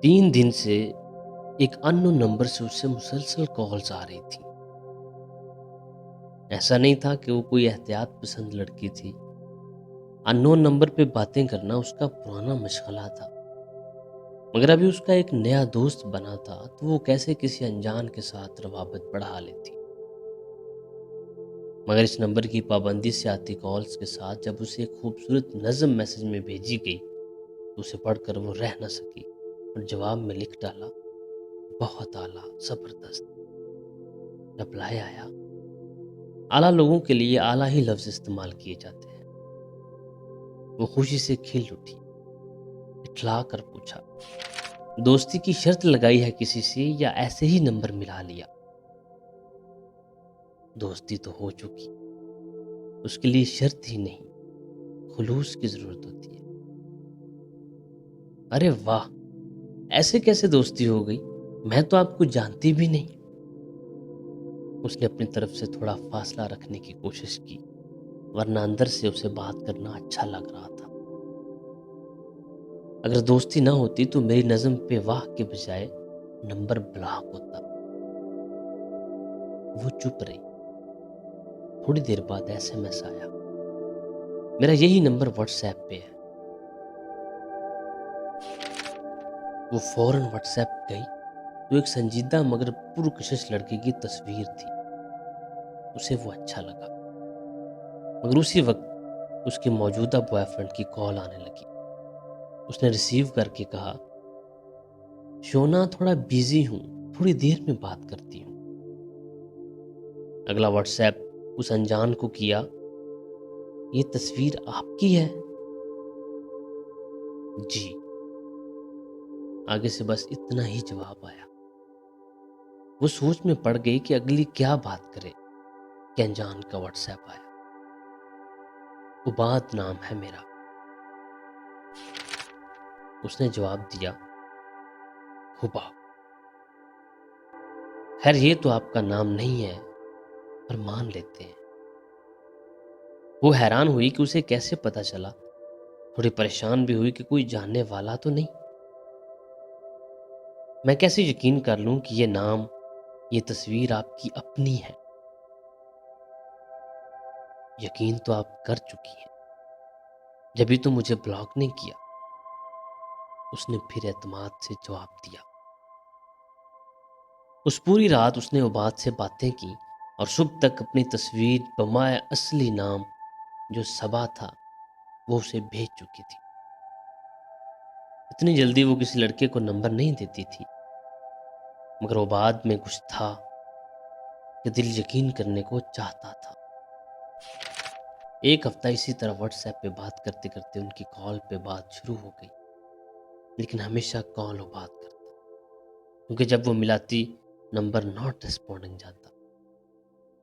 3 दिन से एक अननोन नंबर से उससे मुसलसल कॉल्स आ रही थी। ऐसा नहीं था कि वो कोई एहतियात पसंद लड़की थी। अननोन नंबर पे बातें करना उसका पुराना मशगला था। मगर अभी उसका एक नया दोस्त बना था, तो वो कैसे किसी अनजान के साथ रवाबत बढ़ा लेती। मगर इस नंबर की पाबंदी से आती कॉल्स के साथ जब उसे एक खूबसूरत नज़म मैसेज में भेजी गई, तो उसे पढ़कर वो रह न सकी और जवाब में लिख डाला, बहुत आला, ज़बरदस्त। रिप्लाई आया, आला लोगों के लिए आला ही लफ्ज़ इस्तेमाल किए जाते हैं। वो खुशी से खिल उठी, इठला कर पूछा, दोस्ती की शर्त लगाई है किसी से या ऐसे ही नंबर मिला लिया? दोस्ती तो हो चुकी, उसके लिए शर्त ही नहीं, खुलूस की ज़रूरत होती है। अरे वाह! ऐसे कैसे दोस्ती हो गई? मैं तो आपको जानती भी नहीं। उसने अपनी तरफ से थोड़ा फासला रखने की कोशिश की, वरना अंदर से उसे बात करना अच्छा लग रहा था। अगर दोस्ती ना होती तो मेरी नज़म पे वाह के बजाय नंबर ब्लॉक होता। वो चुप रही। थोड़ी देर बाद एसएमएस आया, मेरा यही नंबर व्हाट्सएप पे है। वो फौरन व्हाट्सएप गई तो एक संजीदा मगर पुरकशिश लड़के की तस्वीर थी। उसे वो अच्छा लगा। मगर उसी वक्त उसके मौजूदा बॉयफ्रेंड की कॉल आने लगी। उसने रिसीव करके कहा, शोना थोड़ा बिजी हूँ, थोड़ी देर में बात करती हूँ। अगला व्हाट्सएप उस अनजान को किया, ये तस्वीर आपकी है? जी। आगे से बस इतना ही जवाब आया। वो सोच में पड़ गई कि अगली क्या बात करे कि अनजान का व्हाट्सएप आया। उबाद नाम है मेरा। उसने जवाब दिया, हुबा। खैर ये तो आपका नाम नहीं है, पर मान लेते हैं। वो हैरान हुई कि उसे कैसे पता चला। थोड़ी परेशान भी हुई कि कोई जानने वाला तो नहीं। मैं कैसे यकीन कर लूं कि ये नाम, ये तस्वीर आपकी अपनी है? यकीन तो आप कर चुकी हैं, जभी तो मुझे ब्लॉक नहीं किया। उसने फिर एतमाद से जवाब दिया। उस पूरी रात उसने उबाद से बातें की और सुबह तक अपनी तस्वीर बमाए असली नाम जो सबा था वो उसे भेज चुकी थी। इतनी जल्दी वो किसी लड़के को नंबर नहीं देती थी, मगर उबाद में कुछ था कि दिल यकीन करने को चाहता था। एक हफ्ता इसी तरह व्हाट्सएप पे बात करते करते उनकी कॉल पे बात शुरू हो गई, लेकिन हमेशा कॉल उबाद करता, क्योंकि जब वो मिलाती नंबर नॉट रिस्पॉन्डिंग जाता।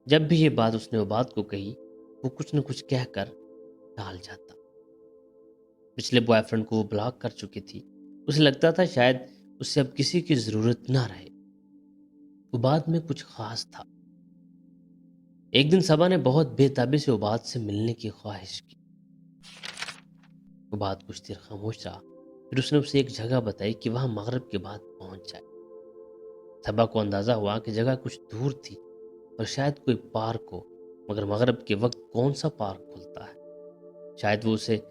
जब भी ये बात उसने उबाद को कही, वो कुछ न कुछ कहकर टाल जाता। पिछले बॉयफ्रेंड को वो ब्लॉक कर चुकी थी। उसे लगता था शायद उससे अब किसी की जरूरत ना रहे। उबाद में कुछ खास था। एक दिन सबा ने बहुत बेताबी से उबाद से मिलने की ख्वाहिश की। उबाद कुछ देर खामोश रहा, फिर उसने उसे एक जगह बताई कि वहां मगरिब के बाद पहुंच जाए। सबा को अंदाजा हुआ कि जगह कुछ दूर थी और शायद कोई पार्क हो, मगर मगरिब के वक्त कौन सा पार्क खुलता है? शायद वो उसे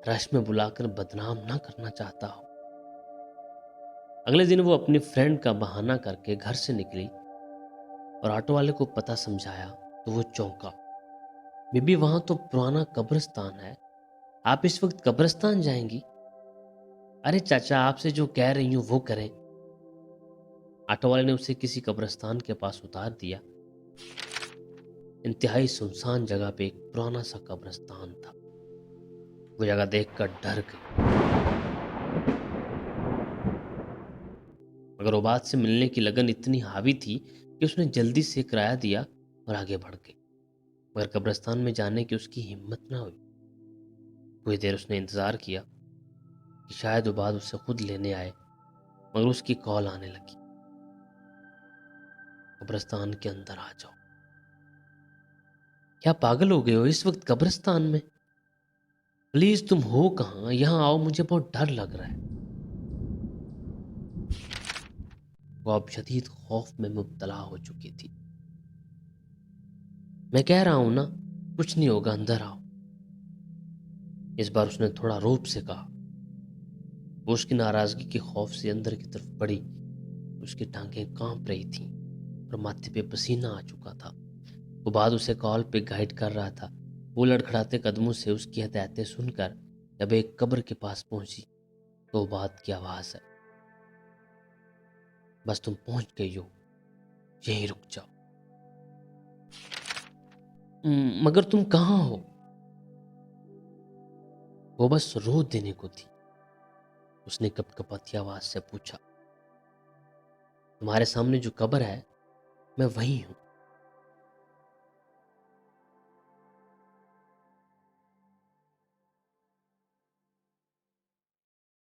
रश में बुलाकर बदनाम ना करना चाहता हो। अगले दिन वो अपनी फ्रेंड का बहाना करके घर से निकली और ऑटो वाले को पता समझाया तो वो चौंका। बीबी वहां तो पुराना कब्रिस्तान है, आप इस वक्त कब्रिस्तान जाएंगी? अरे चाचा, आपसे जो कह रही हूँ वो करें। ऑटो वाले ने उसे किसी कब्रिस्तान के पास उतार दिया। इंतहाई सुनसान जगह पे एक पुराना सा कब्रिस्तान था। वो जगह देखकर डर गई, मगर उबाद से मिलने की लगन इतनी हावी थी कि उसने जल्दी से किराया दिया और आगे बढ़ गई। मगर कब्रिस्तान में जाने की उसकी हिम्मत ना हुई। कुछ देर उसने इंतजार किया कि शायद उबाद उसे खुद लेने आए, मगर उसकी कॉल आने लगी, कब्रिस्तान के अंदर आ जाओ। क्या पागल हो गए हो इस वक्त कब्रिस्तान में? प्लीज तुम हो कहाँ? यहाँ आओ, मुझे बहुत डर लग रहा है। वो अब शदीद खौफ में मुब्तला हो चुकी थी। मैं कह रहा हूं ना, कुछ नहीं होगा, अंदर आओ। इस बार उसने थोड़ा रूप से कहा। वो उसकी नाराजगी के खौफ से अंदर की तरफ बढ़ी। उसकी टांगें कांप रही थीं और माथे पे पसीना आ चुका था। वो बाद उसे कॉल पे गाइड कर रहा था। वो लड़खड़ाते कदमों से उसकी हदायतें सुनकर जब एक कब्र के पास पहुंची तो बात की आवाज है, बस तुम पहुंच गई हो, यहीं रुक जाओ। मगर तुम कहाँ हो? वो बस रो देने को थी, उसने कपकपाती आवाज से पूछा। तुम्हारे सामने जो कब्र है, मैं वहीं हूं।